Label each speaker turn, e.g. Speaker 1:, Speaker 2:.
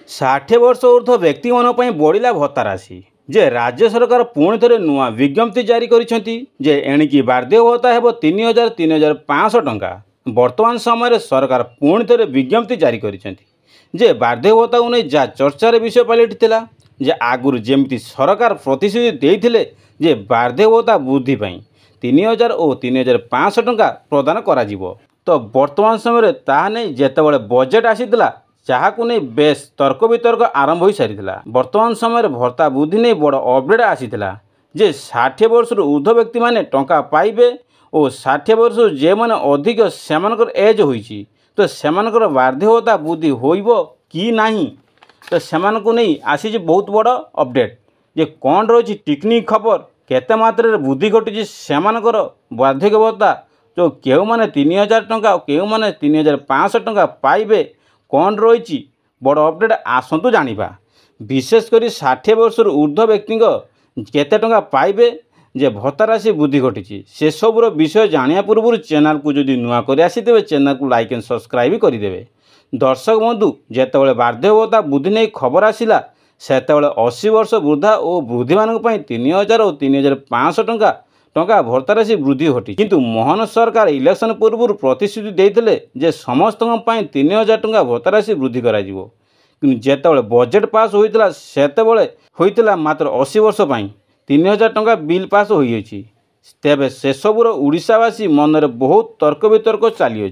Speaker 1: 60 वर्ष ऊर्ध्व व्यक्ति बढ़ला भत्ता राशि जे राज्य सरकार पुणी थे नुआ विज्ञप्ति जारी कर एणिकी बार्धक्य भत्ता हेब 3,000-3,500 टंका। वर्तमान समय सरकार पुणी थे विज्ञप्ति जारी कर बार्धक्य भत्ता को नहीं जहाँ चर्चार विषय पलटि जे आगुरी जेमती सरकार प्रतिश्रुति देते जे बार्धक्य भत्ता वृद्धि 3,000 और 3,500 टंका प्रदान करा तो वर्तमान समय ताहा नहीं जेतेबेले बजेट आसीला जहाक नहीं बेस तर्क वितर्क आरंभ हो सारी। वर्तमान समय भत्ता वृद्धि नहीं बड़ अपडेट आसीला जे 60 वर्ष ऊर्ध्व व्यक्ति माने टंका पाइबे और 60 वर्ष जे माने अधिक सेमानकर एज होईची तो सेमानकर बार्धक्य भत्ता वृद्धि होइबो कि नाही तो सेमानकु नहीं आसी बहुत बड़ अपडेट जे कौन रही टेक्निक खबर केते मात्रा वृद्धि घटी सेमानकर बार्धक्य भत्ता जो केउ माने 3,000 टंका और केउ माने 3,500 टंका पाइबे कौन रही बड़ अपडेट आसतु जानिबा। विशेषकर 60 वर्ष ऊर्ध्व व्यक्ति केते टंका पाइबे जे भत्ता राशि वृद्धि घटी से सबूर विषय जानिया पूर्व चैनल को जदि नुआ कर आसीते चैनल को लाइक एंड सब्सक्राइब करदेवे। दर्शक बंधु जेतेबेले बार्धक्य भत्ता वृद्धि नहीं खबर आसिला सेतेबेले 80 वर्ष वृद्धा और वृद्धि मानक 3,000 और 3,500 टंका भत्ता राशि वृद्धि घटी किंतु मोहन सरकार इलेक्शन पूर्व प्रतिश्रुति देते जे समस्त 3,000 टंका भत्ता राशि वृद्धि करा जेतेबेले बजेट पास होइतला सेतेबेले होइतला मात्र 80 वर्ष 3,000 टंका बिल पास होइछि। तेबे से सबुर ओडिशावासी मन में बहुत तर्क वितर्क चली।